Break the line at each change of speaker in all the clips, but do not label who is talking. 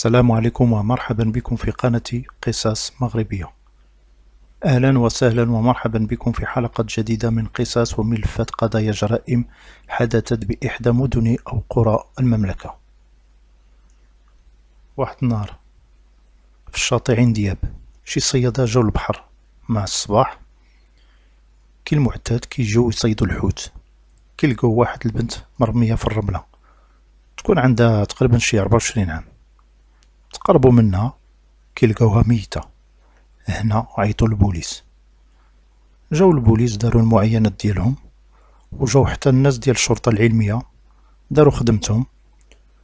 السلام عليكم ومرحبا بكم في قناة قصص مغربية. أهلا وسهلا ومرحبا بكم في حلقة جديدة من قصص وملفات قضايا جرائم حدثت بإحدى مدن أو قرى المملكة. واحد النهار في الشاطئ عين دياب شي صيادة جاو البحر مع الصباح، كي المعتاد كيجيو يصيدوا الحوت، كيلقاو واحد البنت مرمية في الرملة، تكون عندها تقريبا شي 24 عام. تقربوا منها كيلقاوها ميتة. هنا عيطوا للبوليس، جاو البوليس داروا المعاينات ديالهم، وجاو حتى الناس ديال الشرطة العلمية داروا خدمتهم،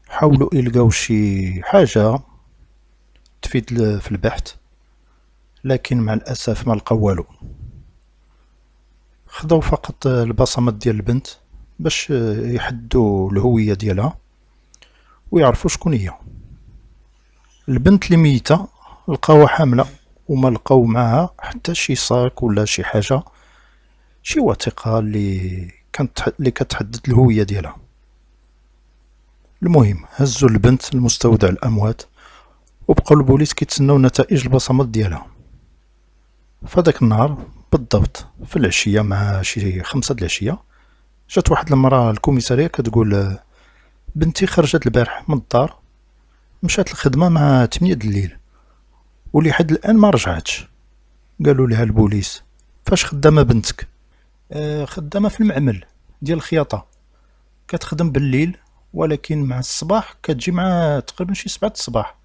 حاولوا يلقاو شي حاجة تفيد في البحث، لكن مع الأسف ما لقاو والو. خداو فقط البصمات ديال البنت باش يحددوا الهوية ديالها ويعرفوا شكون هي. البنت اللي ميتة لقاوها حاملة، وما لقاو معها حتى شي صاك ولا شي حاجة، شي وثيقة اللي كتحدد الهوية ديالها. المهم هزوا البنت لمستودع الأموات، وبقاو البوليس كيتسناو نتائج البصمات ديالها. فداك النهار بالضبط في العشية مع شي 5 د العشية جات واحد المرأة الكوميسارية كتقول بنتي خرجت البارح من الدار، مشات الخدمة مع 8 د الليل ولحد الآن ما رجعتش. قالوا لها البوليس فاش خدامة بنتك؟ خدامة في المعمل ديال الخياطة، كتخدم بالليل ولكن مع الصباح كتجي مع تقريبا شي 7 د الصباح،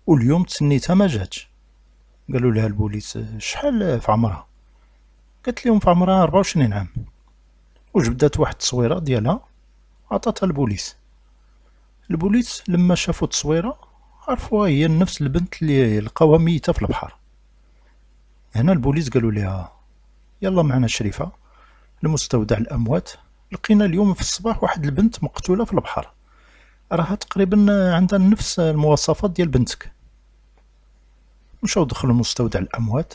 واليوم تسنيتها ما جاتش. قالوا لها البوليس شحال في عمرها؟ قالت لهم في عمرها 24 عام، وجبدات واحد التصويرة ديالها عطاتها البوليس. البوليس لما شافوا التصويرة عرفوها هي نفس البنت اللي لقاوها ميتة في البحر. هنا البوليس قالوا لها يلا معنا شريفة لمستودع الأموات، لقينا اليوم في الصباح واحد البنت مقتولة في البحر، راها تقريبا عندها نفس المواصفات ديال بنتك. مشاو دخلوا مستودع الأموات،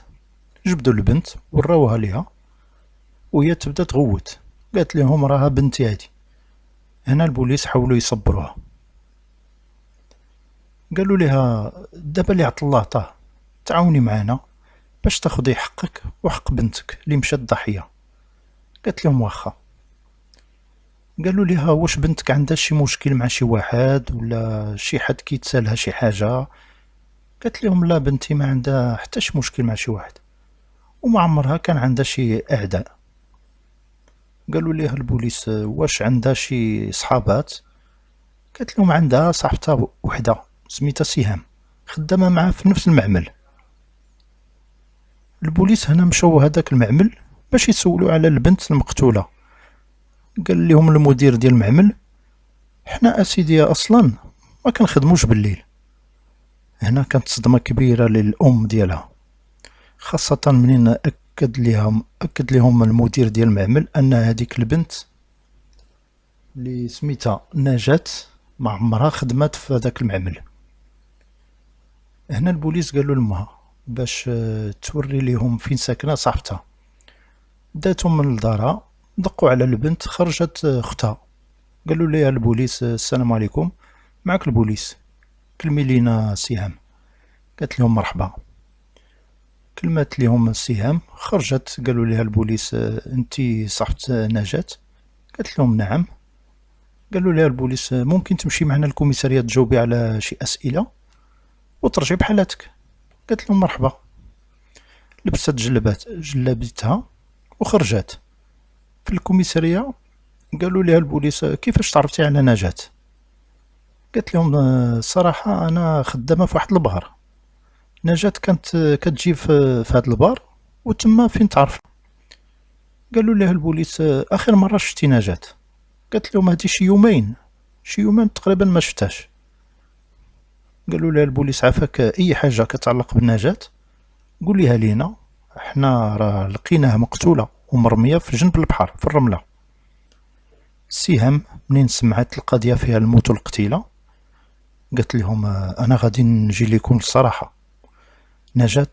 جبدوا البنت وراوها ليها، وهي تبدا تغوت، قالت لهم راها بنتي هادي. هنا البوليس حاولوا يصبروها، قالوا لها دابا اللي عطا الله عطاه، تعاوني معنا باش تاخدي حقك وحق بنتك اللي مشات ضحية. قالت لهم واخا. قالوا لها واش بنتك عندها شي مشكل مع شي واحد ولا شي حد كيتسالها شي حاجة؟ قالت لهم لا، بنتي ما عندها حتى شي مشكل مع شي واحد، وما عمرها كان عندها شي اعداء. قالوا لها البوليس واش عندها شي صحابات؟ قالت لهم عندها صاحبتها وحده سميتها سهام، خدامه معاه في نفس المعمل. البوليس هنا مشاو هذاك المعمل باش يسولوا على البنت المقتوله. قال لهم المدير ديال المعمل حنا اسيدي اصلا ما كنخدموش بالليل. هنا كانت صدمه كبيره للام ديالها، خاصه منين اكد لهم المدير ديال المعمل ان هذيك البنت اللي سميتها نجاة ما عمرها خدمات في هذاك المعمل. هنا البوليس قالوا لامها باش توري ليهم فين ساكنه صاحبتها. داتهم من لدارها، دقوا على البنت، خرجت اختها. قالوا ليها البوليس السلام عليكم، معك البوليس، كلمي لينا سهام. قالت لهم مرحبا. كلمات ليهم السهام، خرجت. قالوا ليها البوليس انتي صاحبة نجاة؟ قالت لهم نعم. قالوا لها البوليس ممكن تمشي معنا الكوميسارية تجاوبي على شي أسئلة وترجعي بحالاتك؟ قالت لهم مرحبا. لبست جلابتها وخرجت. في الكوميسارية قالوا لها البوليس كيفاش تعرفتي على نجاة؟ قالت لهم صراحة أنا خدامة في واحد البار، نجاة كانت كتجي في هاد البار وتما فين تعرف. قالوا لها البوليس آخر مرة شفتي نجاة؟ قالت لهم هادي شي يومين تقريبا ما شفتهاش. قالوا لها البوليس عافاك اي حاجه كتعلق بالنجاة قوليها لينا، حنا راه لقيناها مقتوله ومرميه في جنب البحر في الرمله. السهام منين سمعت القضيه فيها الموت والقتيله قالت لهم انا غادي نجي لكم الصراحه. نجاة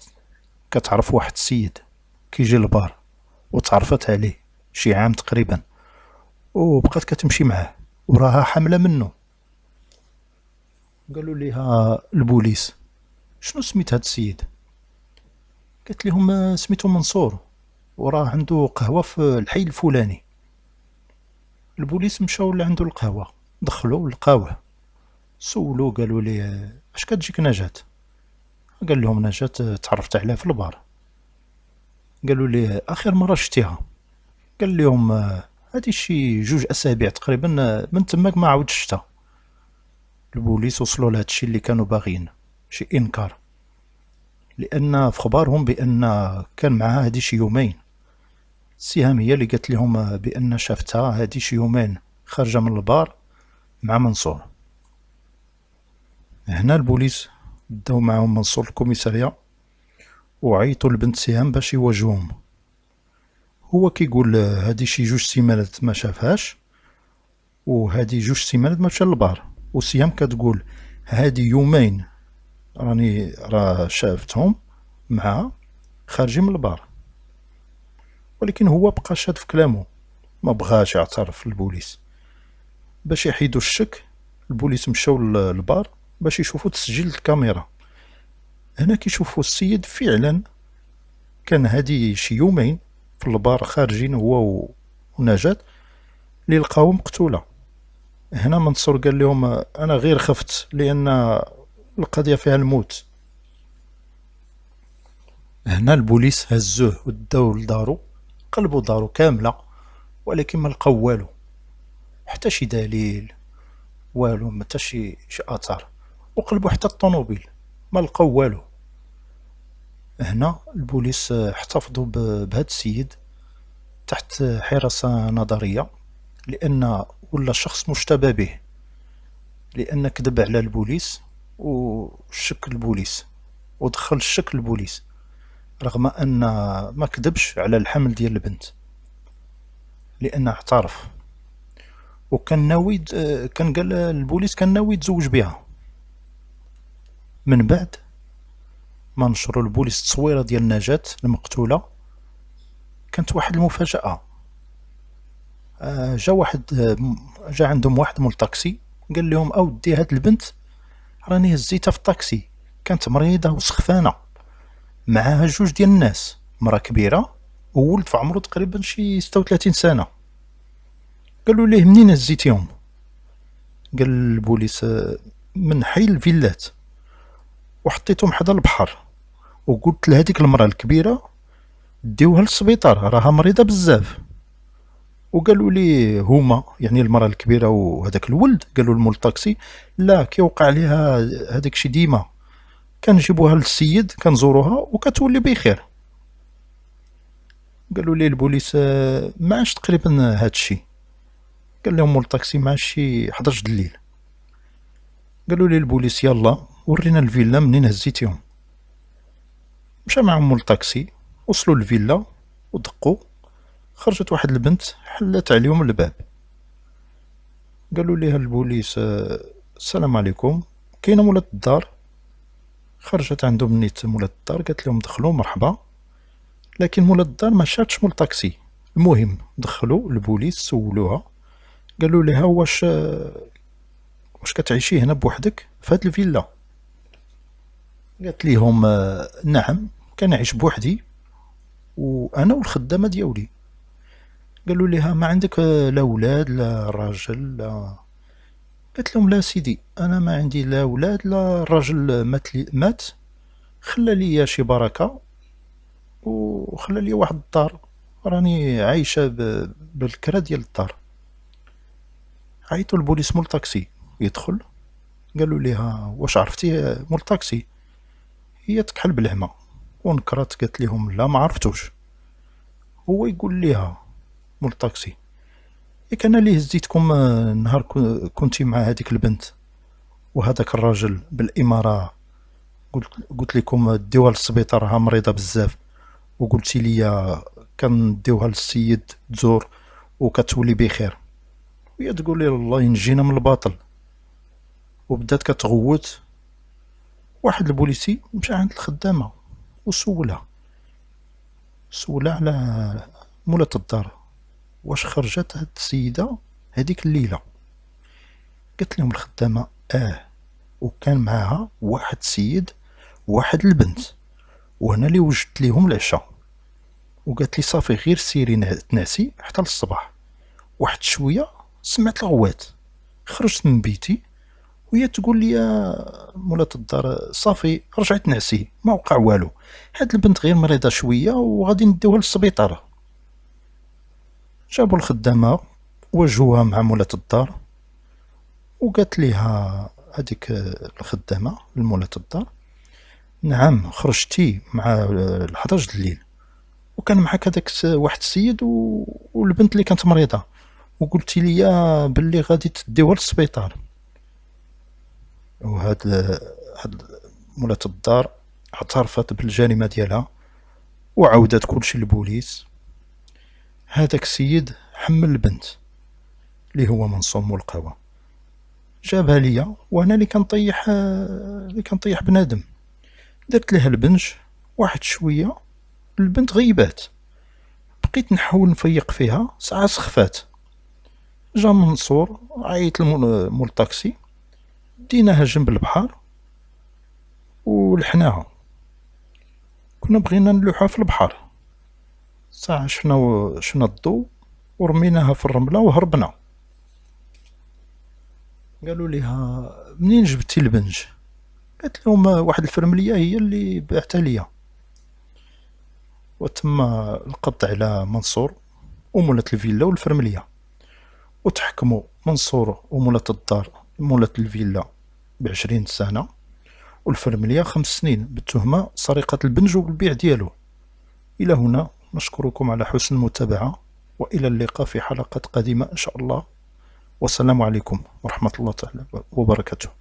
كتعرف واحد السيد كيجي للبار وتعرفت عليه شي عام تقريبا، وبقات كتمشي معاه وراها حامله منه. قالوا ليها البوليس: شنو سميت هاد السيد؟ قالت لهم: سميتو منصور، وراه عنده قهوة في الحي الفلاني. البوليس مشاو لعندو القهوة، دخلوا لقاوه، سولو قالوا ليه: اش كتجيك نجاة؟ قال لهم: نجاة تعرفت عليها في البار. قالوا ليه: اخر مرة شتيها؟ قال لهم: هادي شي 2 أسابيع تقريبا، من تماك ما عاودش شتا. البوليس وصلوا لهاد الشي اللي كانوا باغيين، شي انكار، لان في خبارهم بان كان معها هادي شي يومين. السهام هي اللي قالت لهم بان شافتها هادي شي يومين خارجه من البار مع منصور. هنا البوليس داو معاهم منصور الكوميسارية وعيطوا لبنت سهام باش يواجهوهم. هو كيقول هادي شي 2 سيمانات ما شافهاش، وهادي 2 سيمانات ما مشى للبار، وسهام كتقول هادي يومين راه شافتهم معها خارجين من البار. ولكن هو بقى شاد في كلامه، ما بغاش يعترف للبوليس. باش يحيدوا الشك، البوليس مشاو للبار باش يشوفوا تسجيل الكاميرا. هنا كيشوفوا السيد فعلا كان هادي شي يومين في البار خارجين هو ونجاة اللي لقاو مقتولة. هنا منصور قال لهم: انا غير خفت لان القضية فيها الموت. هنا البوليس هزوه وداوه لدارو، قلبوا دارو كاملة، ولكن ما لقاو والو، حتى شي دليل، والو، حتى شي اثار. وقلبوا حتى الطوموبيل، ما لقاو والو. هنا البوليس احتفظوا بهذا السيد تحت حراسة نظرية، لأن ولا شخص مشتبه به، لأن كذب على البوليس وشك البوليس ودخل الشك البوليس، رغم أن ما كذبش على الحمل ديال البنت، لأنه اعترف. وكان ناوي، كان قال البوليس كان ناوي يتزوج بها. من بعد ما نشروا البوليس التصويرة ديال نجاة المقتولة، كانت واحد المفاجأة. جا عندهم واحد مول الطاكسي، قال لهم: اودي هاد البنت راني هزيتها في الطاكسي، كانت مريضة وسخفانة، معاها 2 ديال الناس، مرا كبيرة وولد في عمرو تقريبا شي 36 سنة. قالوا ليه: منين هزيتيهم؟ قال البوليس: من حي الفيلات، وحطيتهم حدا البحر، وقلت لهاديك المرا الكبيرة ديوها للسبيطار، راها مريضة بزاف. وقالوا لي هما، يعني المرأة الكبيرة وهذاك الولد، قالوا المول الطاكسي: لا، كيوقع عليها هذاك شي ديما، كنجيبوها للسيد كنزوروها وكتولي بخير. قالوا لي البوليس: ما عادش تقريبا هذا الشيء. قال لهم مول الطاكسي: ما عادش شي 11 د الليل. قالوا لي البوليس: يلا ورينا الفيلا منين هزيتيهم. مشى معهم مول الطاكسي، وصلوا للفيلا ودقوا، خرجت واحد البنت حلت عليهم الباب. قالوا ليها البوليس: السلام عليكم، كاينه مولات الدار؟ خرجت عندهم نيت مولات الدار، قالت لهم: دخلوا مرحبا. لكن مولات الدار ما شاتش مول الطاكسي. المهم دخلوا البوليس سولوها، قالوا لها: واش كتعيشي هنا بوحدك في هاد الفيلا؟ قالت لهم: نعم، كنعيش بوحدي وانا والخدامه ديالي. قالوا لها: ما عندك لا ولاد لا راجل لا؟ قالت لهم: لا سيدي، انا ما عندي لا ولاد لا الراجل مات، خلى لي شي بركه وخلى لي واحد الدار، راني عايشه بالكرا ديال الدار. عيطوا البوليس مول طاكسي يدخل، قالوا ليها: واش عرفتي مول طاكسي؟ هي تكحل بالعمى ونكرات، قالت لهم: لا، ما عرفتوش. هو يقول ليها مول طاكسي: ياك انا اللي هزيتكم نهار كنتي مع هذيك البنت وهذاك الراجل بالاماره، قلت لكم ديوها للسبيطار، راها مريضه بزاف، وقلتي لي كنديوها للسيد تزور وكتولي بخير. وهي تقول لي: الله ينجينا من الباطل. وبدات كتغوت. واحد البوليسي مشى عند الخدامه وسولها على مولات الدار، واش خرجت هاد السيده هذيك الليله؟ قالت لهم الخدامه: وكان معاها واحد السيد وواحد البنت، وهنا اللي وجدت ليهم العشاء. وقالت لي صافي غير سيري تنعسي حتى للصباح. واحد شويه سمعت الغوات، خرجت من بيتي وهي تقول لي يا مولات الدار صافي رجعت نعسي ما وقع والو، هاد البنت غير مريضه شويه وغادي نديوها للسبيطار. جابوا الخدامه واجهوها مع مولات الدار، وقالت ليها هذيك الخدامه لمولات الدار نعم خرجتي مع ال11 الليل وكان معك هذاك واحد السيد والبنت اللي كانت مريضه، وقلتي لي باللي غادي تديوها للسبيطار. هاد مولات الدار اعترفت بالجريمه ديالها وعاودت كلشي للبوليس. هذاك السيد حمل البنت اللي هو منصور مول القهوه، جابها ليا وانا اللي كنطيح بنادم. درت لها البنج، واحد شويه البنت غيبات، بقيت نحاول نفيق فيها ساعه سخفات. جا منصور عيط مول الطاكسي، ديناها جنب البحر ولحناها، كنا بغينا نلوحها في البحر. ساعة شفنا الضو ورميناها في الرملة وهربنا. قالوا ليها منين جبتي البنج؟ قالت لهم واحد الفرملية هي اللي بعتها ليا. وتم القبض على منصور ومولات الفيلا والفرملية، وتحكموا منصور ومولات الدار مولات الفيلا ب20 سنة والفرملية 5 سنين بالتهمة سرقة البنج والبيع ديالو. إلى هنا نشكركم على حسن المتابعة، وإلى اللقاء في حلقات قادمة إن شاء الله، والسلام عليكم ورحمة الله تعالى وبركاته.